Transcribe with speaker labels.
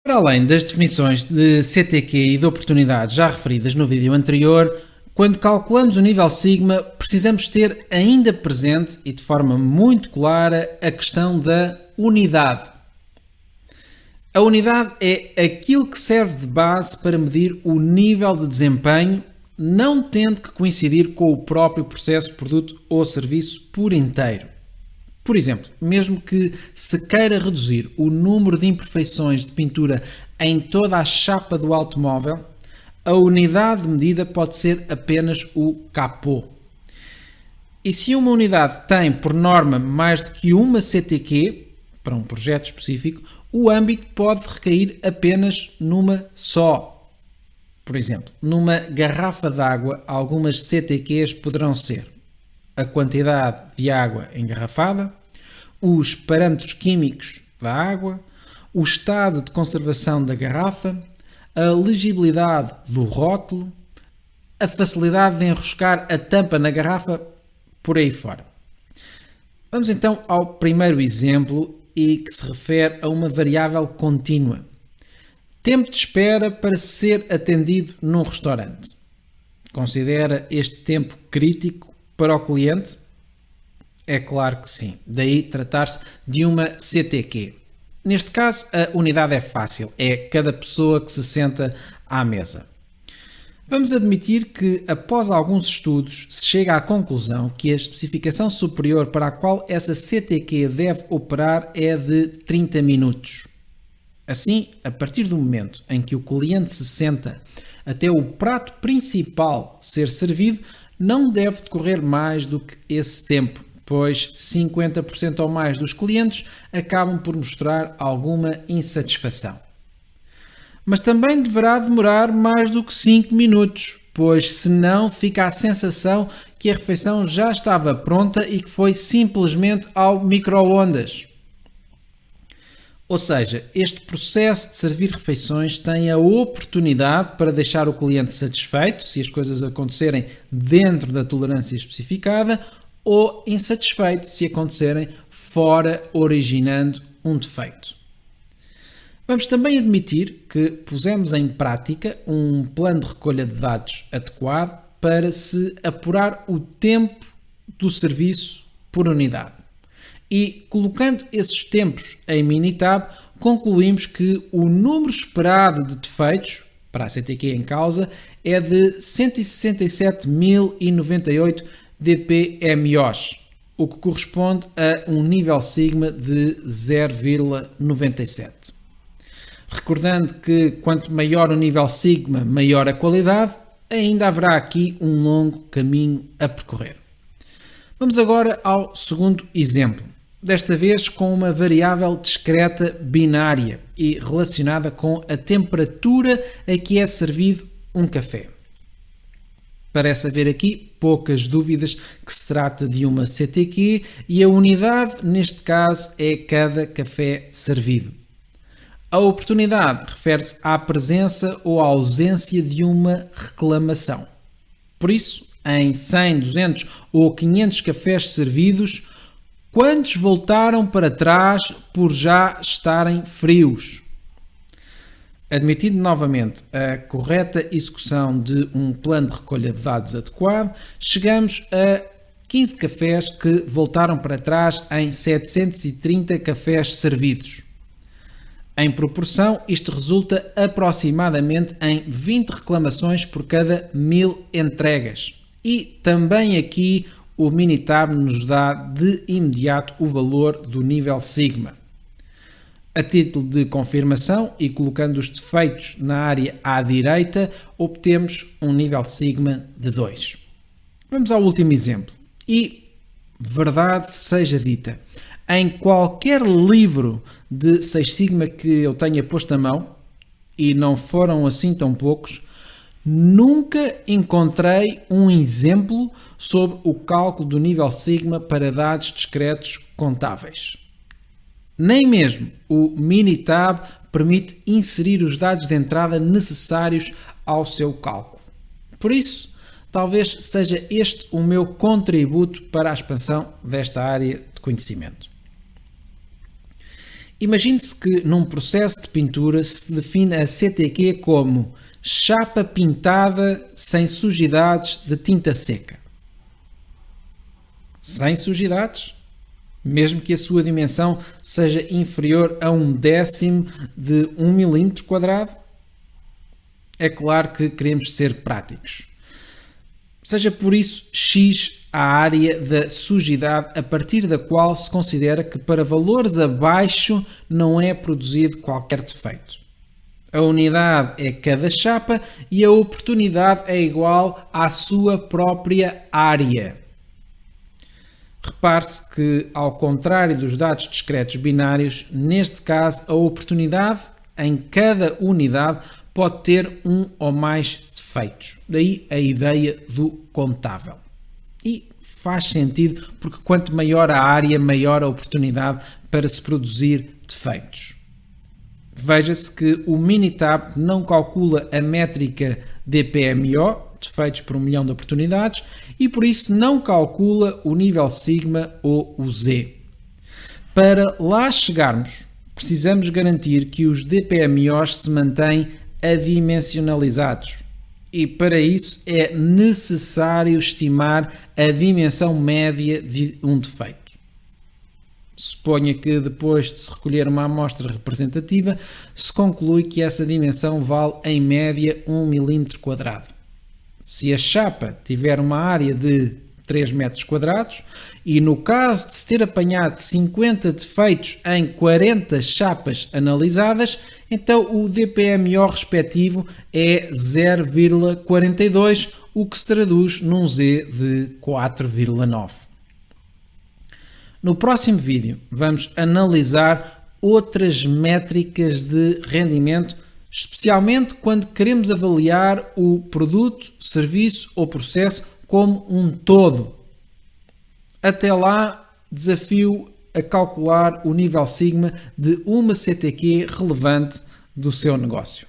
Speaker 1: Para além das definições de CTQ e de oportunidade já referidas no vídeo anterior, quando calculamos o nível sigma, precisamos ter ainda presente e de forma muito clara a questão da unidade. A unidade é aquilo que serve de base para medir o nível de desempenho, não tendo que coincidir com o próprio processo, produto ou serviço por inteiro. Por exemplo, mesmo que se queira reduzir o número de imperfeições de pintura em toda a chapa do automóvel, a unidade de medida pode ser apenas o capô. E se uma unidade tem, por norma, mais do que uma CTQ, para um projeto específico, o âmbito pode recair apenas numa só. Por exemplo, numa garrafa de água, algumas CTQs poderão ser a quantidade de água engarrafada, os parâmetros químicos da água, o estado de conservação da garrafa, a legibilidade do rótulo, a facilidade de enroscar a tampa na garrafa, por aí fora. Vamos então ao primeiro exemplo e que se refere a uma variável contínua. Tempo de espera para ser atendido num restaurante. Considera este tempo crítico para o cliente? É claro que sim. Daí tratar-se de uma CTQ. Neste caso, a unidade é fácil. É cada pessoa que se senta à mesa. Vamos admitir que, após alguns estudos, se chega à conclusão que a especificação superior para a qual essa CTQ deve operar é de 30 minutos. Assim, a partir do momento em que o cliente se senta até o prato principal ser servido, não deve decorrer mais do que esse tempo, pois 50% ou mais dos clientes acabam por mostrar alguma insatisfação. Mas também deverá demorar mais do que 5 minutos, pois senão fica a sensação que a refeição já estava pronta e que foi simplesmente ao micro-ondas. Ou seja, este processo de servir refeições tem a oportunidade para deixar o cliente satisfeito, se as coisas acontecerem dentro da tolerância especificada, ou insatisfeito, se acontecerem fora, originando um defeito. Vamos também admitir que pusemos em prática um plano de recolha de dados adequado para se apurar o tempo do serviço por unidade. E, colocando esses tempos em Minitab, concluímos que o número esperado de defeitos, para a CTQ em causa, é de 167.098 dPMOs, o que corresponde a um nível sigma de 0,97. Recordando que quanto maior o nível sigma, maior a qualidade, ainda haverá aqui um longo caminho a percorrer. Vamos agora ao segundo exemplo. Desta vez com uma variável discreta binária e relacionada com a temperatura a que é servido um café. Parece haver aqui poucas dúvidas que se trata de uma CTQ e a unidade, neste caso, é cada café servido. A oportunidade refere-se à presença ou à ausência de uma reclamação. Por isso, em 100, 200 ou 500 cafés servidos, quantos voltaram para trás por já estarem frios? Admitindo novamente a correta execução de um plano de recolha de dados adequado, chegamos a 15 cafés que voltaram para trás em 730 cafés servidos. Em proporção, isto resulta aproximadamente em 20 reclamações por cada 1000 entregas. E também aqui o Minitab nos dá de imediato o valor do nível sigma. A título de confirmação e colocando os defeitos na área à direita, obtemos um nível sigma de 2. Vamos ao último exemplo. E, verdade seja dita, em qualquer livro de 6 sigma que eu tenha posto à mão, e não foram assim tão poucos, nunca encontrei um exemplo sobre o cálculo do nível sigma para dados discretos contáveis. Nem mesmo o Minitab permite inserir os dados de entrada necessários ao seu cálculo. Por isso, talvez seja este o meu contributo para a expansão desta área de conhecimento. Imagine-se que num processo de pintura se define a CTQ como chapa pintada sem sujidades de tinta seca. Sem sujidades, mesmo que a sua dimensão seja inferior a 1/10 de 1 mm². É claro que queremos ser práticos. Seja por isso x a área da sujidade a partir da qual se considera que para valores abaixo não é produzido qualquer defeito. A unidade é cada chapa e a oportunidade é igual à sua própria área. Repare-se que, ao contrário dos dados discretos binários, neste caso a oportunidade em cada unidade pode ter um ou mais defeitos. Daí a ideia do contável. E faz sentido porque quanto maior a área, maior a oportunidade para se produzir defeitos. Veja-se que o Minitab não calcula a métrica DPMO, defeitos por 1 milhão de oportunidades, e por isso não calcula o nível sigma ou o Z. Para lá chegarmos, precisamos garantir que os DPMOs se mantêm adimensionalizados. E para isso é necessário estimar a dimensão média de um defeito. Suponha que depois de se recolher uma amostra representativa, se conclui que essa dimensão vale em média 1 mm². Se a chapa tiver uma área de 3 m² e no caso de se ter apanhado 50 defeitos em 40 chapas analisadas, então o DPMO respectivo é 0,42, o que se traduz num Z de 4,9. No próximo vídeo vamos analisar outras métricas de rendimento, especialmente quando queremos avaliar o produto, serviço ou processo como um todo. Até lá, desafio a calcular o nível sigma de uma CTQ relevante do seu negócio.